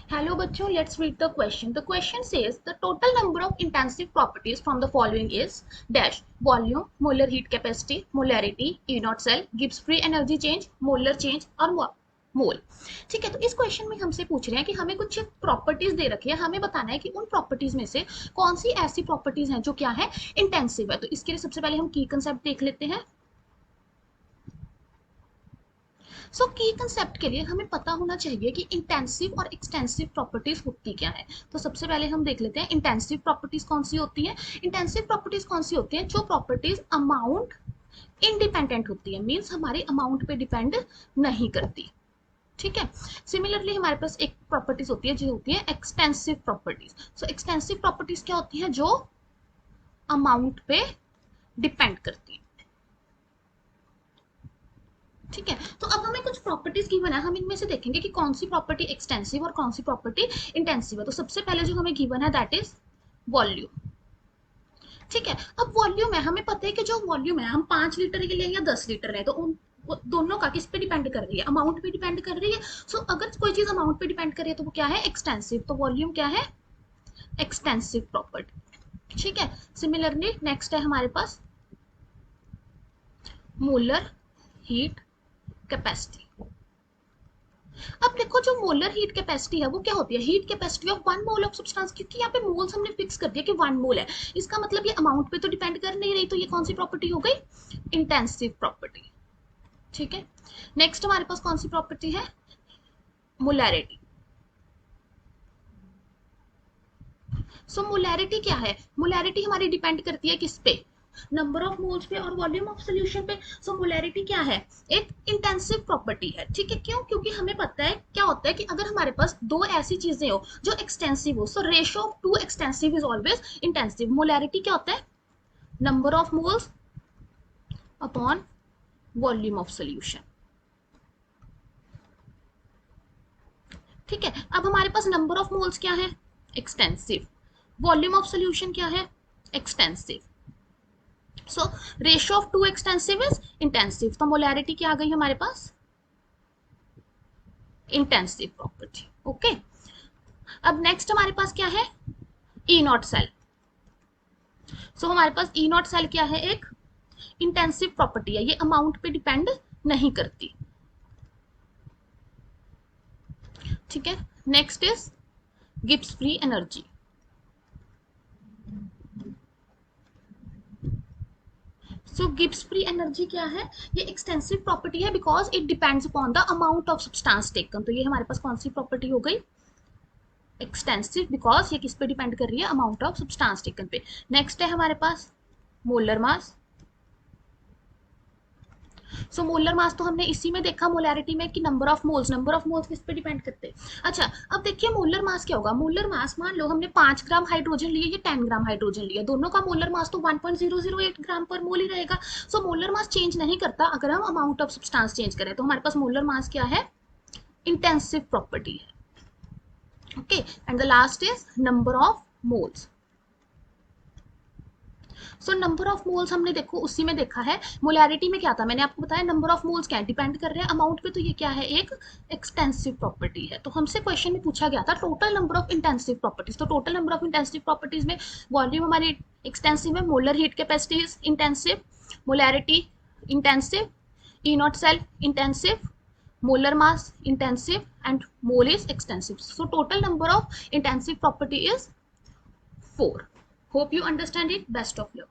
Hello बच्चों, let's read the question. The question says the total number of intensive properties from the following is dash volume, molar heat capacity, molarity, E naught cell, Gibbs free energy change, molar change और मोल. ठीक है, तो इस question में हमसे पूछ रहे हैं कि हमें कुछ प्रॉपर्टीज दे रखी है, हमें बताना है कि उन प्रॉपर्टीज में से कौन सी ऐसी प्रॉपर्टीज हैं जो क्या है इंटेंसिव है. तो इसके लिए सबसे पहले हम की कंसेप्ट देख लेते हैं. सो की कंसेप्ट के लिए हमें पता होना चाहिए कि इंटेंसिव और एक्सटेंसिव प्रॉपर्टीज होती क्या है. तो सबसे पहले हम देख लेते हैं इंटेंसिव प्रॉपर्टीज कौन सी होती हैं. इंटेंसिव प्रॉपर्टीज कौन सी होती हैं? जो प्रॉपर्टीज अमाउंट इंडिपेंडेंट होती है, मीन्स हमारे अमाउंट पे डिपेंड नहीं करती. ठीक है. सिमिलरली हमारे पास एक प्रॉपर्टीज होती है जो होती है एक्सटेंसिव प्रॉपर्टीज. सो एक्सटेंसिव प्रॉपर्टीज क्या होती है? जो अमाउंट पे डिपेंड करती है. ठीक है, तो अब हमें कुछ प्रॉपर्टीज गिवन है, हम इनमें से देखेंगे कि कौन सी प्रॉपर्टी एक्सटेंसिव और कौन सी प्रॉपर्टी इंटेंसिव है. तो सबसे पहले जो हमें गिवन है दैट इज वॉल्यूम. ठीक है, अब वॉल्यूम है, हमें पता है कि जो वॉल्यूम है हम 5 लीटर के लिए या 10 लीटर है, तो उन दोनों का किस पे डिपेंड कर रही है? अमाउंट पे डिपेंड कर रही है. सो अगर कोई चीज अमाउंट पे डिपेंड कर रही है तो वो क्या है? एक्सटेंसिव. तो वॉल्यूम क्या है? Extensive property. ठीक है. सिमिलरली नेक्स्ट है हमारे पास मोलर हीट कैपेसिटी. अब देखो जो मोलर हीट कैपेसिटी है वो क्या होती है? Heat capacity of one mole of substance. क्योंकि यहाँ पे मोल्स हमने फिक्स कर दिया कि 1 मोल है, इसका मतलब ये अमाउंट पे तो डिपेंड कर नहीं रही. तो ये कौन सी प्रॉपर्टी हो गई? Intensive property. ठीक है. नेक्स्ट हमारे पास कौन सी प्रॉपर्टी है? मोलैरिटी. सो मोलैरिटी क्या है? मोलैरिटी हमारी डिपेंड करती है किस पे? नंबर ऑफ मोल्स पे और वॉल्यूम ऑफ सोल्यूशन पे. सो मोलैरिटी क्या है? एक इंटेंसिव प्रॉपर्टी है. ठीक है. क्यों? क्योंकि हमें पता है क्या होता है कि अगर हमारे पास दो ऐसी चीजें हो जो एक्सटेंसिव हो, so ratio of two extensive is always intensive. Molarity क्या होता है? Number of moles upon volume of solution. ठीक है. अब हमारे पास नंबर ऑफ मोल्स क्या है? एक्सटेंसिव. वॉल्यूम ऑफ सोल्यूशन क्या है? Extensive. So ratio of two extensive is intensive. तो मोलैरिटी क्या आ गई हमारे पास? Intensive property. ओके. अब नेक्स्ट हमारे पास क्या है? ई नॉट सेल. सो हमारे पास ई नॉट सेल क्या है? एक इंटेंसिव प्रॉपर्टी है, ये अमाउंट पे डिपेंड नहीं करती. ठीक है. Next is Gibbs free energy. So Gibbs free energy क्या है? ये एक्सटेंसिव प्रॉपर्टी है because it depends upon the amount of substance taken. तो ये हमारे पास कौन सी प्रॉपर्टी हो गई? एक्सटेंसिव, बिकॉज ये किस पे डिपेंड कर रही है? अमाउंट ऑफ सब्सटेंस टेकन पे. नेक्स्ट है हमारे पास molar mass. So molar mass तो हमने इसी में देखा मोलैरिटी में कि number of moles. Number of moles किस पे डिपेंड करते हैं? अच्छा, अब देखिए मोलर मास क्या होगा. मोलर मास मान लो हमने 5 ग्राम हाइड्रोजन लिए, ये 10 ग्राम हाइड्रोजन लिया, दोनों का मोलर मास तो 1.008 ग्राम पर मोल ही रहेगा. सो मोलर मास चेंज नहीं करता अगर हम अमाउंट ऑफ सब्सटेंस चेंज करें. तो हमारे पास मोलर मास क्या है? इंटेंसिव प्रॉपर्टी है. Okay. And the last is number of moles. So number of moles हमने देखो उसी में देखा है. मोलैरिटी में क्या था? मैंने आपको बताया नंबर ऑफ मोल्स क्या है? डिपेंड कर रहे हैं अमाउंट पे. तो ये क्या है? एक एक्सटेंसिव प्रॉपर्टी है. तो हमसे क्वेश्चन में पूछा गया था total number of intensive properties. तो total number of intensive properties में वॉल्यूम हमारी एक्सटेंसिव है, molar heat capacity is intensive, molarity intensive, E naught cell intensive, molar mass intensive and mole is extensive. So total number of intensive property is 4. Hope you understand it. Best of luck.